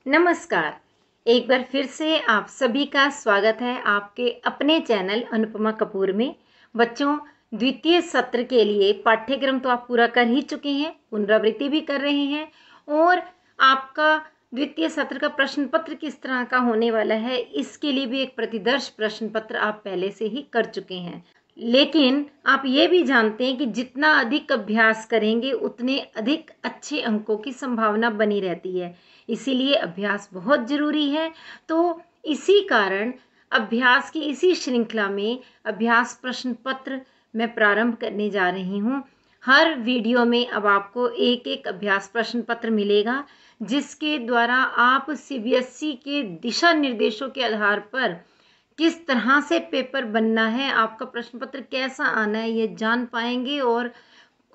नमस्कार। एक बार फिर से आप सभी का स्वागत है आपके अपने चैनल अनुपमा कपूर में। बच्चों, द्वितीय सत्र के लिए पाठ्यक्रम तो आप पूरा कर ही चुके हैं, पुनरावृत्ति भी कर रहे हैं और आपका द्वितीय सत्र का प्रश्न पत्र किस तरह का होने वाला है इसके लिए भी एक प्रतिदर्श प्रश्न पत्र आप पहले से ही कर चुके हैं। लेकिन आप ये भी जानते हैं कि जितना अधिक अभ्यास करेंगे उतने अधिक अच्छे अंकों की संभावना बनी रहती है, इसीलिए अभ्यास बहुत ज़रूरी है। तो इसी कारण अभ्यास की इसी श्रृंखला में अभ्यास प्रश्न पत्र मैं प्रारंभ करने जा रही हूँ। हर वीडियो में अब आपको एक एक अभ्यास प्रश्न पत्र मिलेगा, जिसके द्वारा आप सीबीएसई के दिशा निर्देशों के आधार पर किस तरह से पेपर बनना है, आपका प्रश्न पत्र कैसा आना है, ये जान पाएंगे और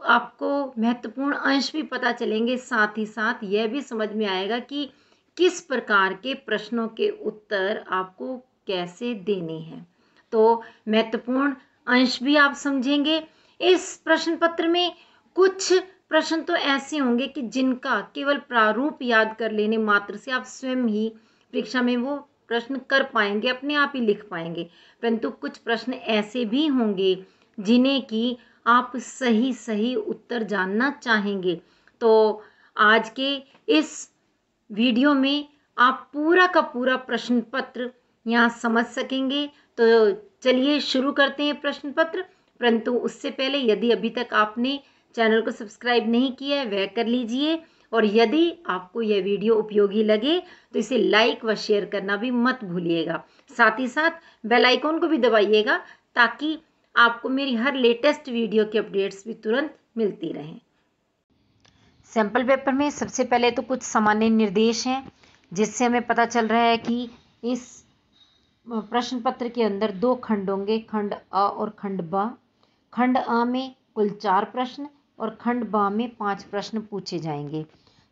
आपको महत्वपूर्ण अंश भी पता चलेंगे। साथ ही साथ यह भी समझ में आएगा कि किस प्रकार के प्रश्नों के उत्तर आपको कैसे देने हैं। तो महत्वपूर्ण अंश भी आप समझेंगे। इस प्रश्न पत्र में कुछ प्रश्न तो ऐसे होंगे कि जिनका केवल प्रारूप याद कर लेने मात्र से आप स्वयं ही परीक्षा में वो प्रश्न कर पाएंगे, अपने आप ही लिख पाएंगे। परंतु कुछ प्रश्न ऐसे भी होंगे जिन्हें कि आप सही सही उत्तर जानना चाहेंगे। तो आज के इस वीडियो में आप पूरा का पूरा प्रश्न पत्र यहाँ समझ सकेंगे। तो चलिए शुरू करते हैं प्रश्न पत्र। परंतु उससे पहले यदि अभी तक आपने चैनल को सब्सक्राइब नहीं किया है वह कर लीजिए, और यदि आपको यह वीडियो उपयोगी लगे तो इसे लाइक व शेयर करना भी मत भूलिएगा। साथ ही साथ बेल आइकॉन को भी दबाइएगा ताकि आपको मेरी हर लेटेस्ट वीडियो की अपडेट्स भी तुरंत मिलती रहें। सैंपल पेपर में सबसे पहले तो कुछ सामान्य निर्देश हैं, जिससे हमें पता चल रहा है कि इस प्रश्न पत्र के अंदर दो खंड होंगे, खंड अ और खंड ब। खंड अ में कुल 4 प्रश्न और खंड ब में 5 प्रश्न पूछे जाएंगे।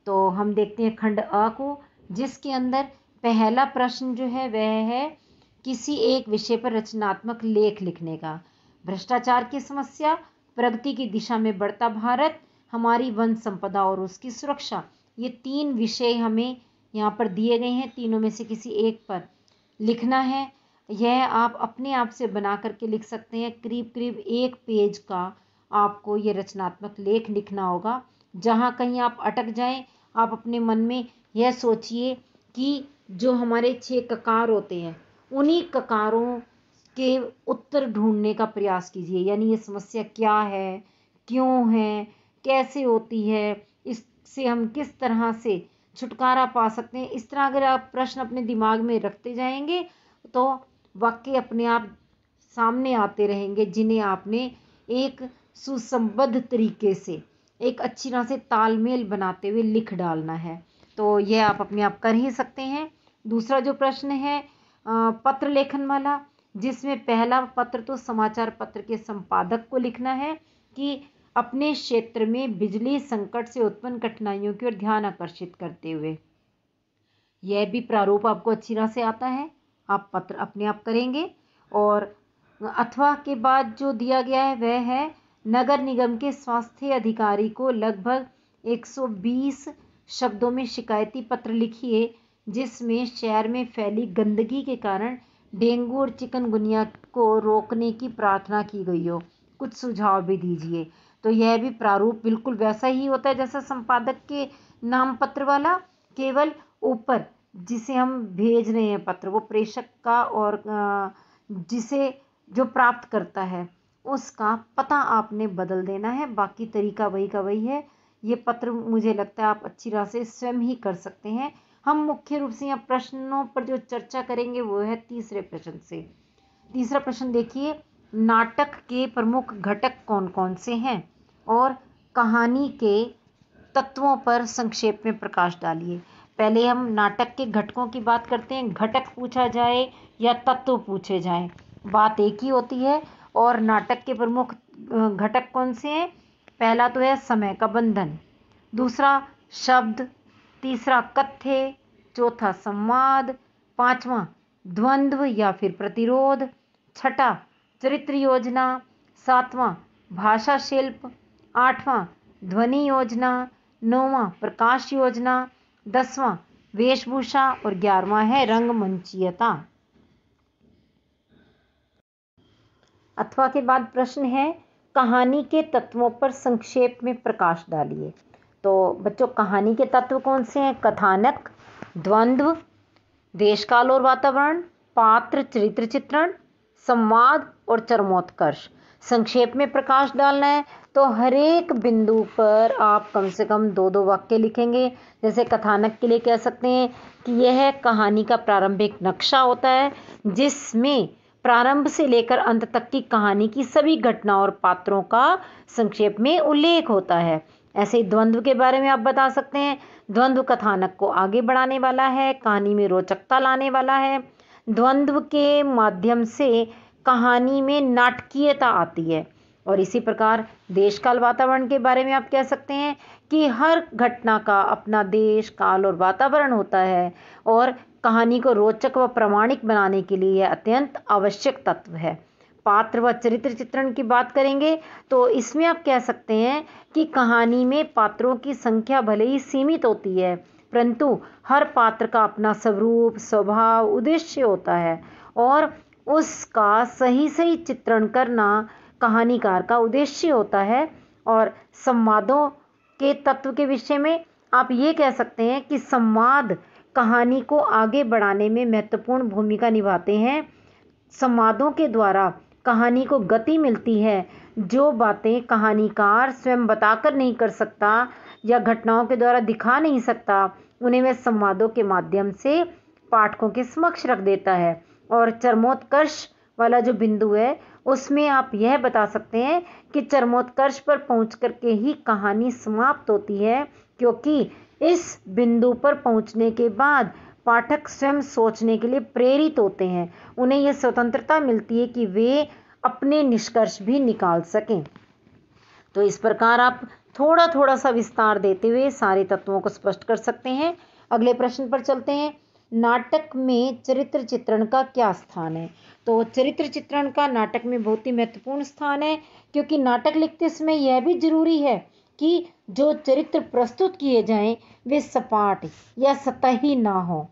तो हम देखते हैं खंड अ को, जिसके अंदर पहला प्रश्न जो है वह है किसी एक विषय पर रचनात्मक लेख लिखने का। भ्रष्टाचार की समस्या, प्रगति की दिशा में बढ़ता भारत, हमारी वन संपदा और उसकी सुरक्षा, ये 3 विषय हमें यहाँ पर दिए गए हैं। तीनों में से किसी एक पर लिखना है। यह आप अपने आप से बना करके लिख सकते हैं। करीब करीब 1 पेज का आपको ये रचनात्मक लेख लिखना होगा। जहाँ कहीं आप अटक जाएं, आप अपने मन में यह सोचिए कि जो हमारे 6 ककार होते हैं उन्हीं ककारों के उत्तर ढूंढने का प्रयास कीजिए। यानी ये समस्या क्या है, क्यों है, कैसे होती है, इससे हम किस तरह से छुटकारा पा सकते हैं। इस तरह अगर आप प्रश्न अपने दिमाग में रखते जाएंगे तो वाक्य अपने आप सामने आते रहेंगे, जिन्हें आपने एक सुसंबद्ध तरीके से एक अच्छी तरह से तालमेल बनाते हुए लिख डालना है। तो यह आप अपने आप कर ही सकते हैं। दूसरा जो प्रश्न है पत्र लेखन वाला, जिसमें पहला पत्र तो समाचार पत्र के संपादक को लिखना है कि अपने क्षेत्र में बिजली संकट से उत्पन्न कठिनाइयों की ओर ध्यान आकर्षित करते हुए। यह भी प्रारूप आपको अच्छी तरह से आता है, आप पत्र अपने आप करेंगे। और अथवा के बाद जो दिया गया है वह है नगर निगम के स्वास्थ्य अधिकारी को लगभग 120 शब्दों में शिकायती पत्र लिखिए, जिसमें शहर में फैली गंदगी के कारण डेंगू और चिकनगुनिया को रोकने की प्रार्थना की गई हो। कुछ सुझाव भी दीजिए। तो यह भी प्रारूप बिल्कुल वैसा ही होता है जैसा संपादक के नाम पत्र वाला, केवल ऊपर जिसे हम भेज रहे हैं पत्र, वो प्रेषक का और जिसे जो प्राप्त करता है उसका पता आपने बदल देना है। बाकी तरीका वही का वही है। ये पत्र मुझे लगता है आप अच्छी तरह से स्वयं ही कर सकते हैं। हम मुख्य रूप से यहाँ प्रश्नों पर जो चर्चा करेंगे वो है तीसरे प्रश्न से। तीसरा प्रश्न देखिए, नाटक के प्रमुख घटक कौन कौन से हैं और कहानी के तत्वों पर संक्षेप में प्रकाश डालिए। पहले हम नाटक के घटकों की बात करते हैं। घटक पूछा जाए या तत्व पूछे जाएं, बात एक ही होती है। और नाटक के प्रमुख घटक कौन से हैं? पहला तो है समय का बंधन, दूसरा शब्द, तीसरा कथ्य, चौथा संवाद, पांचवा द्वंद्व या फिर प्रतिरोध, छठा चरित्र योजना, सातवां भाषा शिल्प, आठवां ध्वनि योजना, नौवां प्रकाश योजना, 10वां वेशभूषा और 11वां है रंगमंचीयता। अथवा के बाद प्रश्न है कहानी के तत्वों पर संक्षेप में प्रकाश डालिए। तो बच्चों कहानी के तत्व कौन से हैं? कथानक, द्वंद्व, देशकाल और वातावरण, पात्र चरित्र चित्रण, संवाद और चरमोत्कर्ष। संक्षेप में प्रकाश डालना है तो हर एक बिंदु पर आप कम से कम 2-2 वाक्य लिखेंगे। जैसे कथानक के लिए कह सकते हैं कि यह कहानी का प्रारंभिक नक्शा होता है जिसमें प्रारंभ से लेकर अंत तक की कहानी की सभी घटनाओं और पात्रों का संक्षेप में उल्लेख होता है। ऐसे ही द्वंद्व के बारे में आप बता सकते हैं, द्वंद्व कथानक को आगे बढ़ाने वाला है, कहानी में रोचकता लाने वाला है। द्वंद्व के माध्यम से कहानी में नाटकीयता आती है। और इसी प्रकार देश काल वातावरण के बारे में आप कह सकते हैं कि हर घटना का अपना देश काल और वातावरण होता है और कहानी को रोचक व प्रामाणिक बनाने के लिए यह अत्यंत आवश्यक तत्व है। पात्र व चरित्र चित्रण की बात करेंगे तो इसमें आप कह सकते हैं कि कहानी में पात्रों की संख्या भले ही सीमित होती है परंतु हर पात्र का अपना स्वरूप, स्वभाव, उद्देश्य होता है और उसका सही सही चित्रण करना कहानीकार का उद्देश्य होता है। और संवादों के तत्व के विषय में आप ये कह सकते हैं कि संवाद कहानी को आगे बढ़ाने में महत्वपूर्ण भूमिका निभाते हैं। संवादों के द्वारा कहानी को गति मिलती है। जो बातें कहानीकार स्वयं बताकर नहीं कर सकता या घटनाओं के द्वारा दिखा नहीं सकता उन्हें वह संवादों के माध्यम से पाठकों के समक्ष रख देता है। और चरमोत्कर्ष वाला जो बिंदु है उसमें आप यह बता सकते हैं कि चरमोत्कर्ष पर पहुंच करके ही कहानी समाप्त होती है क्योंकि इस बिंदु पर पहुंचने के बाद पाठक स्वयं सोचने के लिए प्रेरित होते हैं। उन्हें यह स्वतंत्रता मिलती है कि वे अपने निष्कर्ष भी निकाल सकें। तो इस प्रकार आप थोड़ा थोड़ा सा विस्तार देते हुए सारे तत्वों को स्पष्ट कर सकते हैं। अगले प्रश्न पर चलते हैं। नाटक में चरित्र चित्रण का क्या स्थान है? तो चरित्र चित्रण का नाटक में बहुत ही महत्वपूर्ण स्थान है क्योंकि नाटक लिखते समय यह भी जरूरी है कि जो चरित्र प्रस्तुत किए जाएं वे सपाट या सतही ना हो।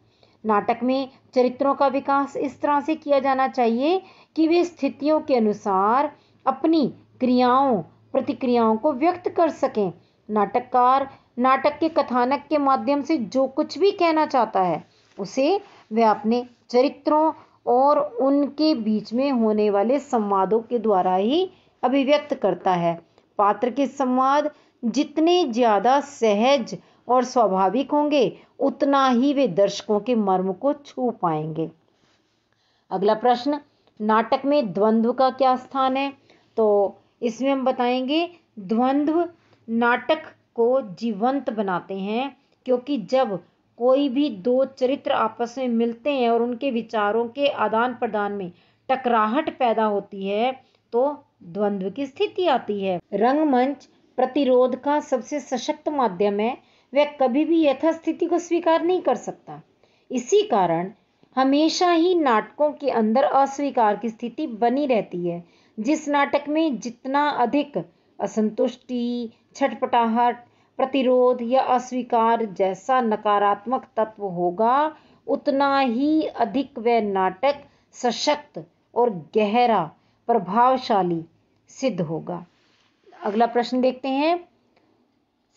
नाटक में चरित्रों का विकास इस तरह से किया जाना चाहिए कि वे स्थितियों के अनुसार अपनी क्रियाओं प्रतिक्रियाओं को व्यक्त कर सकें। नाटककार नाटक के कथानक के माध्यम से जो कुछ भी कहना चाहता है उसे वह अपने चरित्रों और उनके बीच में होने वाले संवादों के द्वारा ही अभिव्यक्त करता है। पात्र के संवाद जितने ज़्यादा सहज और स्वाभाविक होंगे उतना ही वे दर्शकों के मर्म को छू पाएंगे। अगला प्रश्न, नाटक में द्वंद्व का क्या स्थान है? तो इसमें हम बताएंगे द्वंद्व नाटक को जीवंत बनाते हैं क्योंकि जब कोई भी दो चरित्र आपस में मिलते हैं और उनके विचारों के आदान प्रदान में टकराहट पैदा होती है तो द्वंद्व की स्थिति आती है। रंगमंच प्रतिरोध का सबसे सशक्त माध्यम है, वह कभी भी यथास्थिति को स्वीकार नहीं कर सकता। इसी कारण हमेशा ही नाटकों के अंदर अस्वीकार की स्थिति बनी रहती है। जिस नाटक में जितना अधिक असंतुष्टि, छटपटाहट, प्रतिरोध या अस्वीकार जैसा नकारात्मक तत्व होगा उतना ही अधिक वह नाटक सशक्त और गहरा प्रभावशाली सिद्ध होगा। अगला प्रश्न देखते हैं।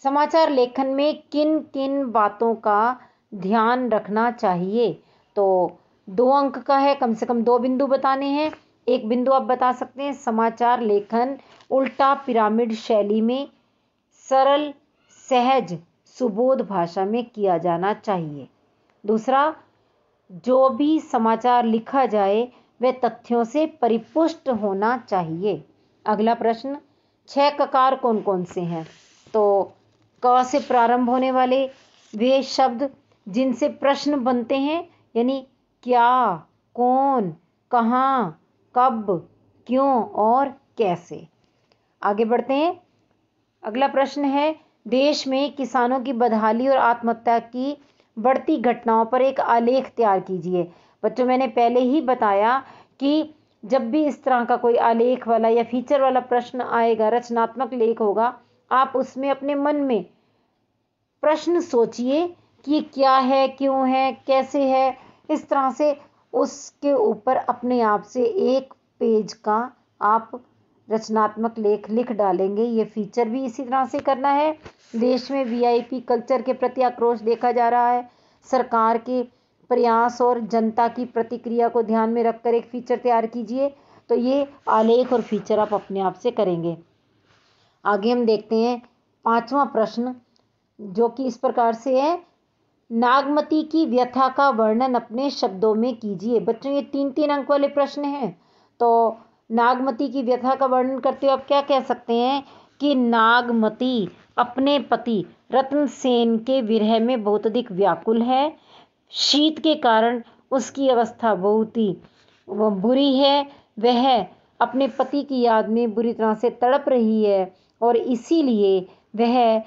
समाचार लेखन में किन किन बातों का ध्यान रखना चाहिए? तो 2 अंक का है, कम से कम 2 बिंदु बताने हैं। एक बिंदु आप बता सकते हैं समाचार लेखन उल्टा पिरामिड शैली में सरल, सहज, सुबोध भाषा में किया जाना चाहिए। दूसरा, जो भी समाचार लिखा जाए वह तथ्यों से परिपुष्ट होना चाहिए। अगला प्रश्न, 6 ककार कौन कौन से हैं? तो क से प्रारंभ होने वाले वे शब्द जिनसे प्रश्न बनते हैं यानी क्या, कौन, कहाँ, कब, क्यों और कैसे। आगे बढ़ते हैं। अगला प्रश्न है, देश में किसानों की बदहाली और आत्महत्या की बढ़ती घटनाओं पर एक आलेख तैयार कीजिए। बच्चों मैंने पहले ही बताया कि जब भी इस तरह का कोई आलेख वाला या फीचर वाला प्रश्न आएगा, रचनात्मक लेख होगा, आप उसमें अपने मन में प्रश्न सोचिए कि क्या है, क्यों है, कैसे है, इस तरह से उसके ऊपर अपने आप से एक पेज का आप रचनात्मक लेख लिख डालेंगे। ये फीचर भी इसी तरह से करना है। देश में वीआईपी कल्चर के प्रति आक्रोश देखा जा रहा है। सरकार के प्रयास और जनता की प्रतिक्रिया को ध्यान में रखकर एक फीचर तैयार कीजिए। तो ये आलेख और फीचर आप अपने आप से करेंगे। आगे हम देखते हैं 5वां प्रश्न, जो कि इस प्रकार से है, नागमती की व्यथा का वर्णन अपने शब्दों में कीजिए। बच्चों ये 3-3 अंक वाले प्रश्न हैं। तो नागमती की व्यथा का वर्णन करते हुए आप क्या कह सकते हैं कि नागमती अपने पति रत्नसेन के विरह में बहुत अधिक व्याकुल है। शीत के कारण उसकी अवस्था बहुत ही बुरी है। वह अपने पति की याद में बुरी तरह से तड़प रही है और इसीलिए वह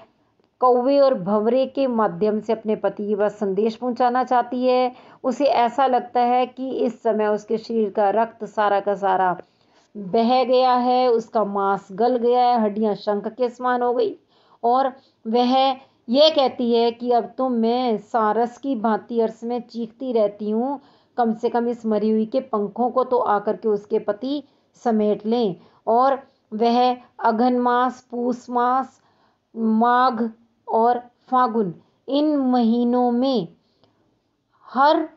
कौवे और भंवरे के माध्यम से अपने पति के पास संदेश पहुंचाना चाहती है। उसे ऐसा लगता है कि इस समय उसके शरीर का रक्त सारा का सारा बह गया है, उसका मांस गल गया है, हड्डियां शंख के समान हो गई और वह यह कहती है कि अब तो मैं सारस की भांति अर्श में चीखती रहती हूँ, कम से कम इस मरी हुई के पंखों को तो आकर के उसके पति समेट लें। और वह अघन मास, पूस मास, माघ और फागुन, इन महीनों में हर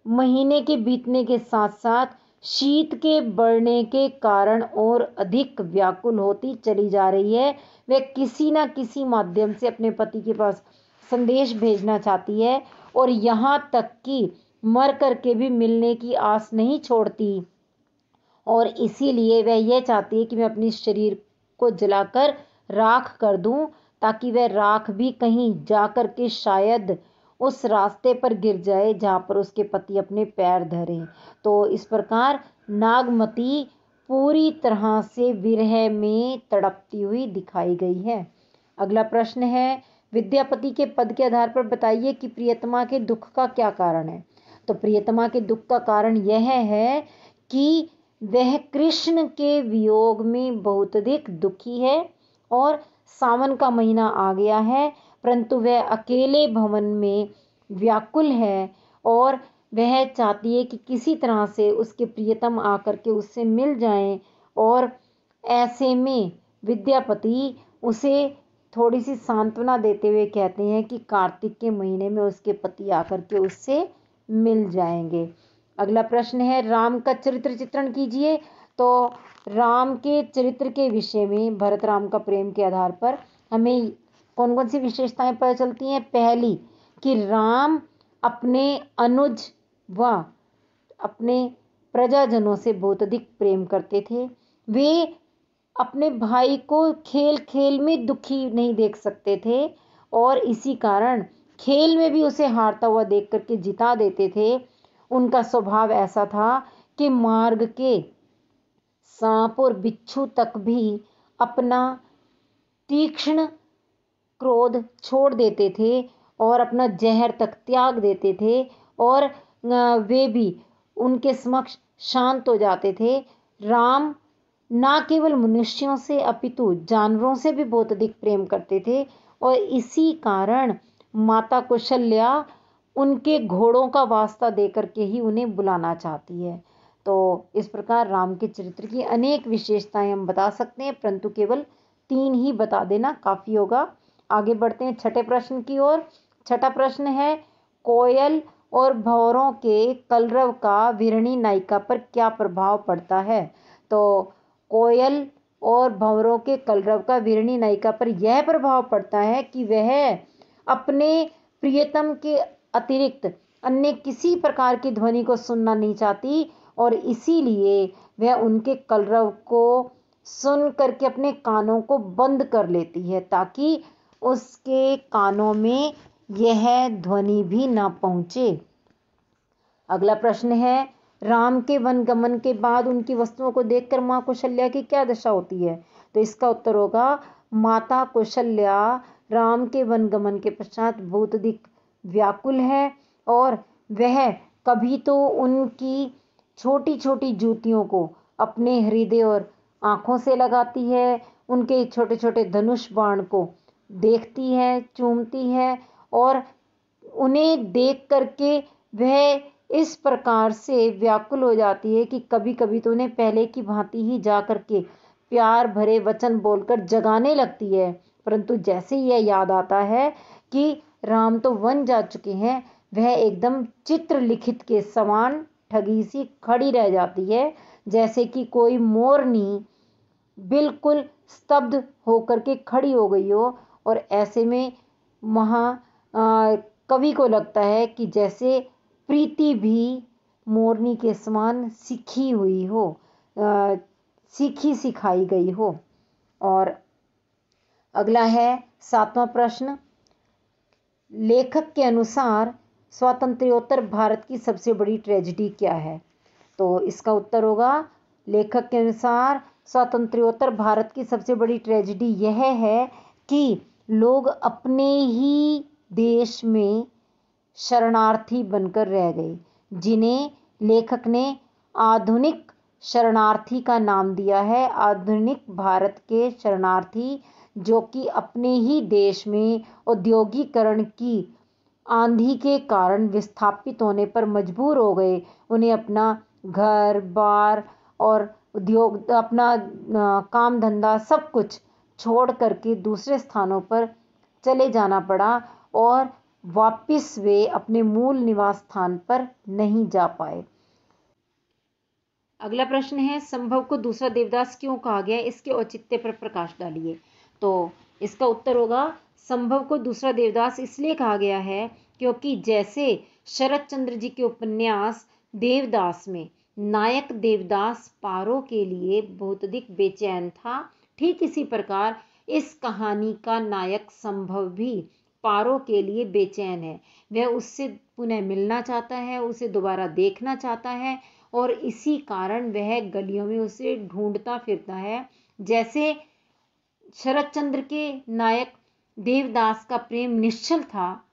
महीने के बीतने के साथ साथ शीत के बढ़ने के कारण और अधिक व्याकुल होती चली जा रही है। वह किसी न किसी माध्यम से अपने पति के पास संदेश भेजना चाहती है और यहाँ तक कि मर करके भी मिलने की आस नहीं छोड़ती और इसीलिए वह यह चाहती है कि मैं अपने शरीर को जलाकर राख कर दूं, ताकि वह राख भी कहीं जा कर के शायद उस रास्ते पर गिर जाए जहाँ पर उसके पति अपने पैर धरें। तो इस प्रकार नागमती पूरी तरह से विरह में तड़पती हुई दिखाई गई है। अगला प्रश्न है, विद्यापति के पद के आधार पर बताइए कि प्रियतमा के दुख का क्या कारण है। तो प्रियतमा के दुख का कारण यह है कि वह कृष्ण के वियोग में बहुत अधिक दुखी है और सावन का महीना आ गया है, परंतु वह अकेले भवन में व्याकुल है और वह चाहती है कि किसी तरह से उसके प्रियतम आकर के उससे मिल जाएं और ऐसे में विद्यापति उसे थोड़ी सी सांत्वना देते हुए कहते हैं कि कार्तिक के महीने में उसके पति आकर के उससे मिल जाएंगे। अगला प्रश्न है, राम का चरित्र चित्रण कीजिए। तो राम के चरित्र के विषय में भरत राम का प्रेम के आधार पर हमें कौन कौन सी विशेषताएं पता चलती हैं। पहली कि राम अपने अनुज व अपने प्रजाजनों से बहुत अधिक प्रेम करते थे। वे अपने भाई को खेल खेल में दुखी नहीं देख सकते थे और इसी कारण खेल में भी उसे हारता हुआ देख करके जिता देते थे। उनका स्वभाव ऐसा था कि मार्ग के सांप और बिच्छू तक भी अपना तीक्ष्ण क्रोध छोड़ देते थे और अपना जहर तक त्याग देते थे और वे भी उनके समक्ष शांत हो जाते थे। राम ना केवल मनुष्यों से अपितु जानवरों से भी बहुत अधिक प्रेम करते थे और इसी कारण माता कौशल्या उनके घोड़ों का वास्ता देकर के ही उन्हें बुलाना चाहती है। तो इस प्रकार राम के चरित्र की अनेक विशेषताएं हम बता सकते हैं, परंतु केवल 3 ही बता देना काफ़ी होगा। आगे बढ़ते हैं छठे प्रश्न की ओर। छठा प्रश्न है, कोयल और भंवरों के कलरव का विरणी नायिका पर क्या प्रभाव पड़ता है। तो कोयल और भंवरों के कलरव का विरणी नायिका पर यह प्रभाव पड़ता है कि वह अपने प्रियतम के अतिरिक्त अन्य किसी प्रकार की ध्वनि को सुनना नहीं चाहती और इसीलिए वह उनके कलरव को सुन करके अपने कानों को बंद कर लेती है ताकि उसके कानों में यह ध्वनि भी ना पहुंचे। अगला प्रश्न है, राम के वन गमन के बाद उनकी वस्तुओं को देखकर माँ कौशल्या की क्या दशा होती है। तो इसका उत्तर होगा, माता कौशल्या राम के वन गमन के पश्चात बहुत अधिक व्याकुल है और वह कभी तो उनकी छोटी छोटी जूतियों को अपने हृदय और आँखों से लगाती है, उनके छोटे छोटे धनुष बाण को देखती है, चूमती है और उन्हें देख करके वह इस प्रकार से व्याकुल हो जाती है कि कभी कभी तो उन्हें पहले की भांति ही जा करके प्यार भरे वचन बोलकर जगाने लगती है। परंतु जैसे ही यह याद आता है कि राम तो वन जा चुके हैं, वह एकदम चित्र लिखित के समान ठगी सी खड़ी रह जाती है, जैसे कि कोई मोरनी बिल्कुल स्तब्ध होकर के खड़ी हो गई हो। और ऐसे में कवि को लगता है कि जैसे प्रीति भी मोरनी के समान सीखी हुई हो, सीखी सिखाई गई हो। और अगला है 7वां प्रश्न, लेखक के अनुसार स्वातंत्र्योत्तर भारत की सबसे बड़ी ट्रेजेडी क्या है? तो इसका उत्तर होगा, लेखक के अनुसार स्वातंत्र्योत्तर भारत की सबसे बड़ी ट्रेजेडी यह है कि लोग अपने ही देश में शरणार्थी बनकर रह गए, जिन्हें लेखक ने आधुनिक शरणार्थी का नाम दिया है। आधुनिक भारत के शरणार्थी जो कि अपने ही देश में औद्योगिकरण की आंधी के कारण विस्थापित होने पर मजबूर हो गए। उन्हें अपना घर बार और उद्योग, अपना काम धंधा सब कुछ छोड़ करके दूसरे स्थानों पर चले जाना पड़ा और वापिस वे अपने मूल निवास स्थान पर नहीं जा पाए। अगला प्रश्न है, संभव को दूसरा देवदास क्यों कहा गया? इसके औचित्य पर प्रकाश डालिए। तो इसका उत्तर होगा, संभव को दूसरा देवदास इसलिए कहा गया है क्योंकि जैसे शरत चंद्र जी के उपन्यास देवदास में नायक देवदास पारो के लिए बहुत अधिक बेचैन था, ठीक इसी प्रकार इस कहानी का नायक संभव भी पारो के लिए बेचैन है। वह उससे पुनः मिलना चाहता है, उसे दोबारा देखना चाहता है और इसी कारण वह गलियों में उसे ढूंढता फिरता है। जैसे शरत चंद्र के नायक देवदास का प्रेम निश्चल था,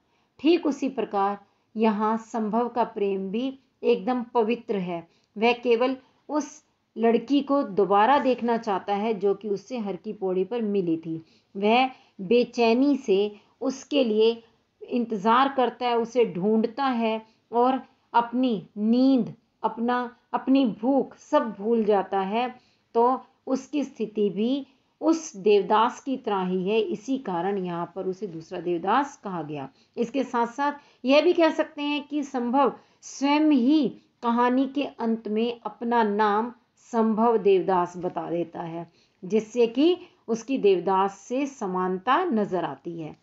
ठीक उसी प्रकार यहाँ संभव का प्रेम भी एकदम पवित्र है। वह केवल उस लड़की को दोबारा देखना चाहता है जो कि उससे हर की पौड़ी पर मिली थी। वह बेचैनी से उसके लिए इंतज़ार करता है, उसे ढूंढता है और अपनी नींद, अपनी भूख सब भूल जाता है। तो उसकी स्थिति भी उस देवदास की तरह ही है, इसी कारण यहाँ पर उसे दूसरा देवदास कहा गया। इसके साथ साथ यह भी कह सकते हैं कि संभव स्वयं ही कहानी के अंत में अपना नाम संभव देवदास बता देता है, जिससे कि उसकी देवदास से समानता नजर आती है।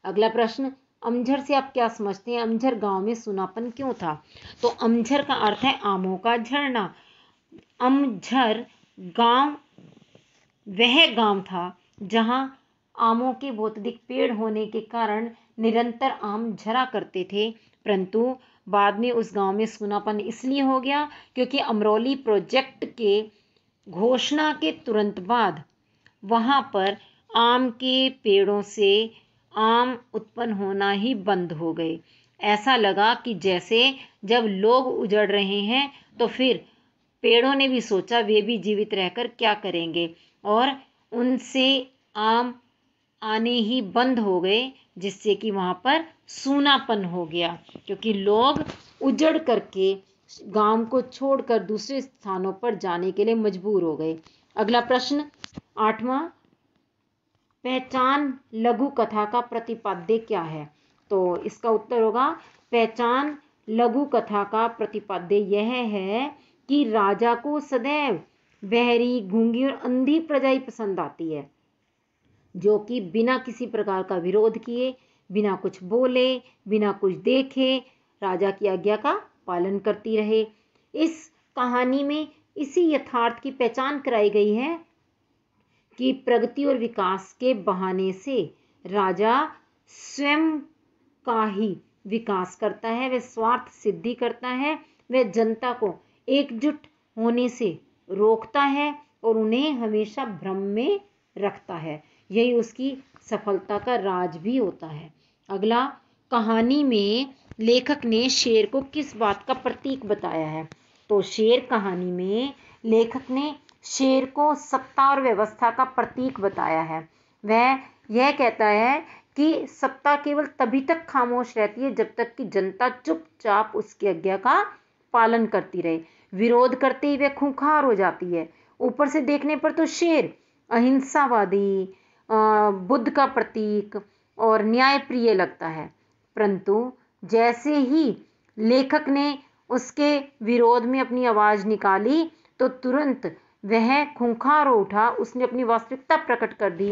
अगला प्रश्न, अमझर से आप क्या समझते हैं? अमझर गांव में सूनापन क्यों था? तो अमझर का अर्थ है आमों का झरना। अमझर गांव वह गांव था जहां आमों के बहुत अधिक पेड़ होने के कारण निरंतर आम झरा करते थे, परंतु बाद में उस गांव में सूनापन इसलिए हो गया क्योंकि अमरौली प्रोजेक्ट के घोषणा के तुरंत बाद वहां पर आम के पेड़ों से आम उत्पन्न होना ही बंद हो गए। ऐसा लगा कि जैसे जब लोग उजड़ रहे हैं तो फिर पेड़ों ने भी सोचा वे भी जीवित रहकर क्या करेंगे और उनसे आम आने ही बंद हो गए, जिससे कि वहाँ पर सूनापन हो गया क्योंकि लोग उजड़ करके गांव को छोड़कर दूसरे स्थानों पर जाने के लिए मजबूर हो गए। अगला प्रश्न 8वां, पहचान लघु कथा का प्रतिपाद्य क्या है? तो इसका उत्तर होगा, पहचान लघु कथा का प्रतिपाद्य यह है कि राजा को सदैव बहरी, गूंगी और अंधी प्रजा ही पसंद आती है, जो कि बिना किसी प्रकार का विरोध किए, बिना कुछ बोले, बिना कुछ देखे राजा की आज्ञा का पालन करती रहे। इस कहानी में इसी यथार्थ की पहचान कराई गई है कि प्रगति और विकास के बहाने से राजा स्वयं का ही विकास करता है, वह स्वार्थ सिद्धि करता है, वह जनता को एकजुट होने से रोकता है और उन्हें हमेशा भ्रम में रखता है। यही उसकी सफलता का राज भी होता है। अगला, कहानी में लेखक ने शेर को किस बात का प्रतीक बताया है? तो शेर कहानी में लेखक ने शेर को सत्ता और व्यवस्था का प्रतीक बताया है। वह यह कहता है कि सत्ता केवल तभी तक खामोश रहती है जब तक कि जनता चुपचाप उसकी आज्ञा का पालन करती रहे। विरोध करते ही वह खूंखार हो जाती है। ऊपर से देखने पर तो शेर अहिंसावादी, बुद्ध का प्रतीक और न्यायप्रिय लगता है, परंतु जैसे ही लेखक ने उसके विरोध में अपनी आवाज निकाली तो तुरंत वह खूंखार हो उठा, उसने अपनी वास्तविकता प्रकट कर दी।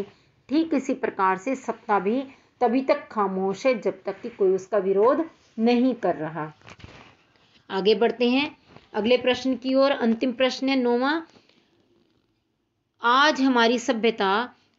ठीक इसी प्रकार से सत्ता भी तभी तक खामोश है जब तक कि कोई उसका विरोध नहीं कर रहा। आगे बढ़ते हैं अगले प्रश्न की ओर। अंतिम प्रश्न है 9वां। आज हमारी सभ्यता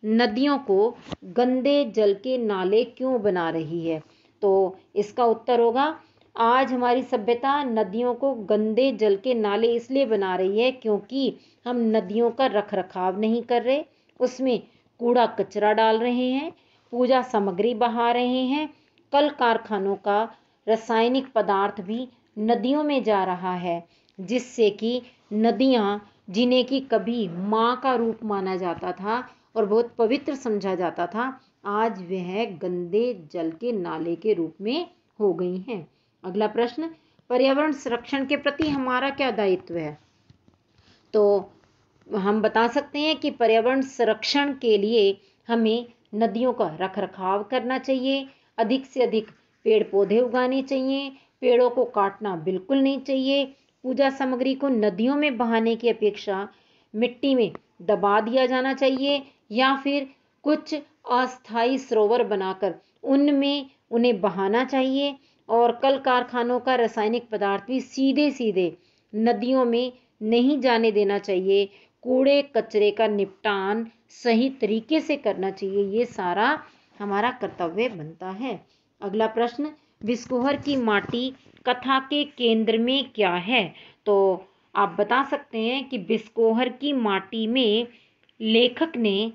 नदियों को गंदे जल के नाले क्यों बना रही है? तो इसका उत्तर होगा, आज हमारी सभ्यता नदियों को गंदे जल के नाले इसलिए बना रही है क्योंकि हम नदियों का रख रखाव नहीं कर रहे, उसमें कूड़ा कचरा डाल रहे हैं, पूजा सामग्री बहा रहे हैं, कल कारखानों का रासायनिक पदार्थ भी नदियों में जा रहा है, जिससे कि नदियाँ, जिन्हें कि कभी माँ का रूप माना जाता था और बहुत पवित्र समझा जाता था, आज वह गंदे जल के नाले के रूप में हो गई हैं। अगला प्रश्न, पर्यावरण संरक्षण के प्रति हमारा क्या दायित्व है? तो हम बता सकते हैं कि पर्यावरण संरक्षण के लिए हमें नदियों का रखरखाव करना चाहिए, अधिक से अधिक पेड़ पौधे उगाने चाहिए, पेड़ों को काटना बिल्कुल नहीं चाहिए, पूजा सामग्री को नदियों में बहाने की अपेक्षा मिट्टी में दबा दिया जाना चाहिए या फिर कुछ अस्थायी सरोवर बनाकर उनमें उन्हें बहाना चाहिए, और कल कारखानों का रासायनिक पदार्थ भी सीधे सीधे नदियों में नहीं जाने देना चाहिए। कूड़े कचरे का निपटान सही तरीके से करना चाहिए। ये सारा हमारा कर्तव्य बनता है। अगला प्रश्न, बिस्कोहर की माटी कथा के केंद्र में क्या है? तो आप बता सकते हैं कि बिस्कोहर की माटी में लेखक ने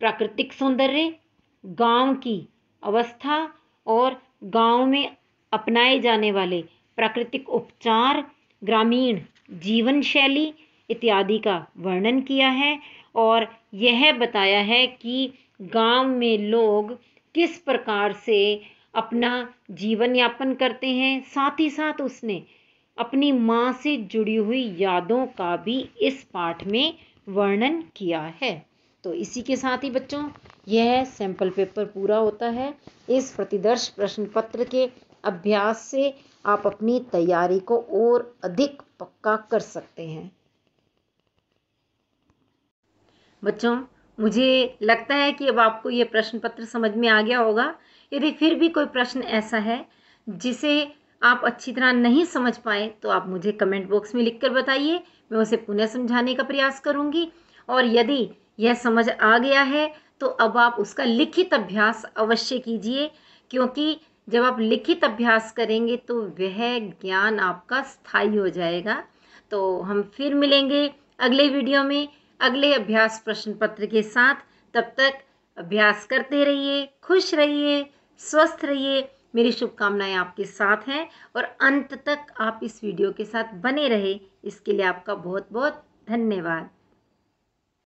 प्राकृतिक सौंदर्य, गांव की अवस्था और गांव में अपनाए जाने वाले प्राकृतिक उपचार, ग्रामीण जीवन शैली इत्यादि का वर्णन किया है और यह बताया है कि गांव में लोग किस प्रकार से अपना जीवन यापन करते हैं। साथ ही साथ उसने अपनी माँ से जुड़ी हुई यादों का भी इस पाठ में वर्णन किया है। तो इसी के साथ ही बच्चों यह सैंपल पेपर पूरा होता है। इस प्रतिदर्श प्रश्न पत्र के अभ्यास से आप अपनी तैयारी को और अधिक पक्का कर सकते हैं। बच्चों, मुझे लगता है कि अब आपको ये प्रश्न पत्र समझ में आ गया होगा। यदि फिर भी कोई प्रश्न ऐसा है जिसे आप अच्छी तरह नहीं समझ पाए तो आप मुझे कमेंट बॉक्स में लिखकर बताइए, मैं उसे पुनः समझाने का प्रयास करूंगी। और यदि यह समझ आ गया है तो अब आप उसका लिखित अभ्यास अवश्य कीजिए, क्योंकि जब आप लिखित अभ्यास करेंगे तो वह ज्ञान आपका स्थायी हो जाएगा। तो हम फिर मिलेंगे अगले वीडियो में अगले अभ्यास प्रश्न पत्र के साथ। तब तक अभ्यास करते रहिए, खुश रहिए, स्वस्थ रहिए। मेरी शुभकामनाएं आपके साथ हैं और अंत तक आप इस वीडियो के साथ बने रहे, इसके लिए आपका बहुत बहुत धन्यवाद।